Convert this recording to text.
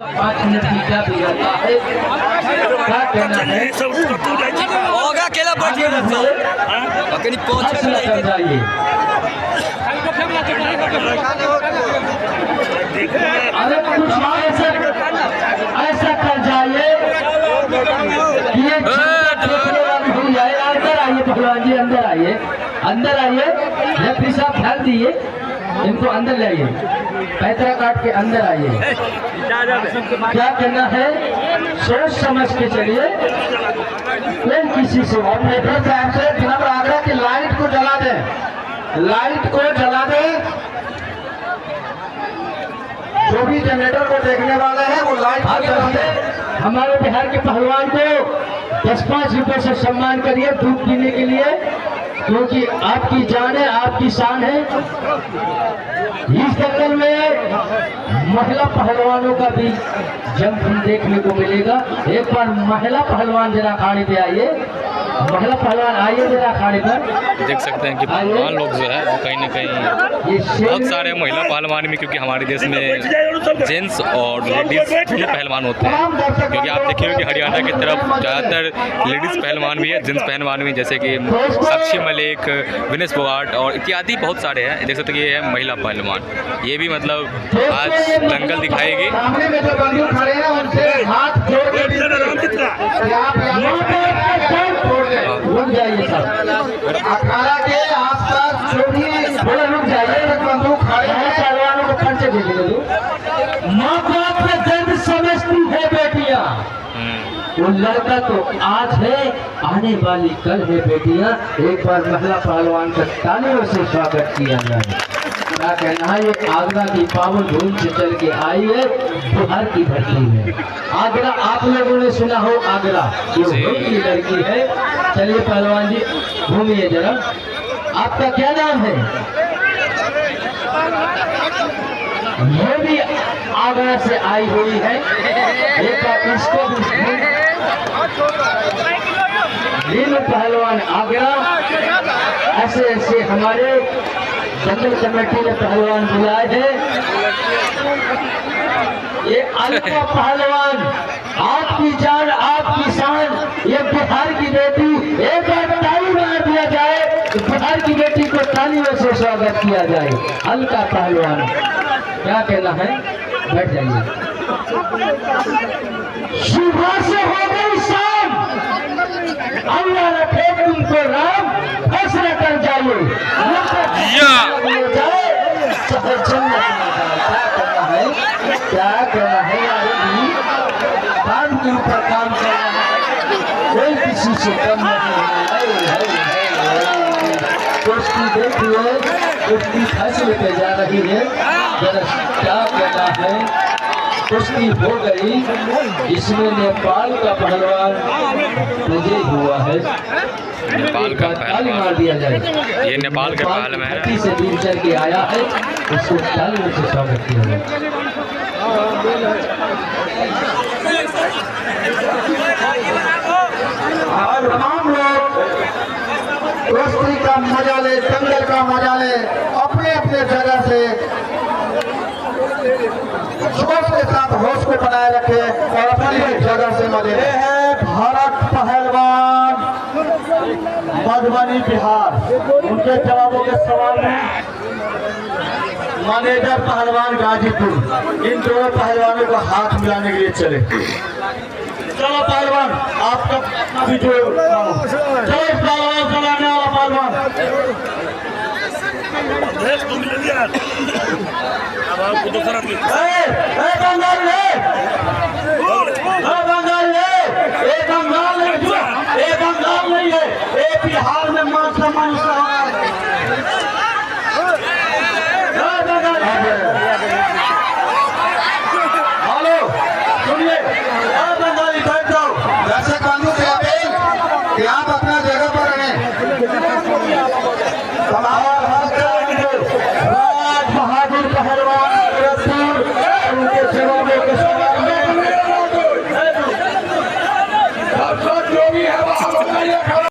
5 minute की क्या बिगड़ता है, क्या कहना है होगा अकेला बैठिए कहीं पहुंच कर जाइए। अरे कुछ ऐसा कर जाइए कि ये देखने वाली हो जाए। अंदर आइए पहलवान जी, अंदर आइए, अंदर आइए। रेफरी साहब ध्यान दिए, इनको अंदर लाइए, पैतरा काट के अंदर आइए। क्या कहना है सोच समझ के चलिए, प्लेन किसी से ऑपरेटर साहब से जनाब आग्रह की लाइट को जला दें, लाइट को जला दें। जो भी जनरेटर को देखने वाले हैं वो लाइट को जला दें। हमारे बिहार के पहलवान को 10-5 रुपए से सम्मान करिए दूध पीने के लिए, क्योंकि आपकी जान है, आपकी शान है। इस दंगल में महिला पहलवानों का भी जंग देखने को मिलेगा। एक बार महिला पहलवान जरा अखाड़े पे आइए, महिला पहलवान आइए जरा अखाड़े पर। देख सकते हैं कि पहलवान लोग जो है वो कहीं ना कहीं बहुत सारे महिला पहलवान भी, क्योंकि हमारे देश में जेंट्स और लेडीज दोनों पहलवान होते हैं। क्योंकि आप देखिए कि हरियाणा की तरफ ज़्यादातर लेडीज़ पहलवान भी है, जेंट्स पहलवान भी, जैसे कि साक्षी मलिक, विनेश फोगाट और इत्यादि बहुत सारे हैं। देख सकते हैं कि ये है महिला पहलवान। ये भी मतलब आज दंगल दिखाएगी। रुक जाइए सब, अखाड़ा के आसपास जो भी थोड़ा रुक जाइए। बंदूक खड़े हैं, पहलवानों को खर्चे दे दो। माँ बाप में दर्द समझती है बेटियां, वो लड़का तो आज है, आने वाली कल है बेटियां। एक बार महिला पहलवान का तालियों से स्वागत किया जाए। क्या कहना है, ये आगरा की पावन धूम से चल के आई है, बिहार की धरती है। आगरा आप लोगों ने सुना हो, आगरा ये की लड़की है। चलिए पहलवान जी घूमिए जरा। आपका क्या नाम है? ये भी आगरा से आई हुई है। एक बार इसको भी पहलवान आगरा। ऐसे ऐसे हमारे जंगल कमेटी ने पहलवान बुलाए हैं। ये अलका पहलवान, आपकी जान, आपकी शान, ये बिहार की बेटी। एक बार ताली मार दिया जाए तो बिहार की बेटी को तालियों से स्वागत किया जाए। अलका पहलवान, क्या कहना है? बैठ जाइए। सुबह से हो गई शाम, अल्लाह रखे तुमको राम, फैसला कर जाइए। क्या करना है यार, काम के ऊपर काम करना है, कोई किसी से कम नहीं है। कुश्ती देखिए, कुश्ती फैसले पे जा रही है। जरा क्या कहना है, कुश्ती हो गई, इसमें नेपाल का पहलवान विजय हुआ है। नेपाल का ताली मार दिया जाए। ये नेपाल के पहल में है, से दूर चल के आया है, उसको तालियों से स्वागत किया जाए। और तमाम लोग कुश्ती का मजा ले, दंगल का मजा ले, अपने अपने जगह से जोश के साथ होश को बनाए रखे और अपनी जगह से मजे ले। है भारत पहलवान मधुबनी बिहार। उनके जवाबों के सवाल में मैनेजर पहलवान गाजीपुर, इन दोनों पहलवानों को हाथ मिलाने के लिए चले। चलो पहलवान, आपका भी जो चलो पहलवान चलाने वाला पहलवान। बंगाल ले, बंगाल ले, बंगाल नहीं है, ये बिहार में मान सम्मान आप अपना जगह पर रहें। राज बहादुर पहलवान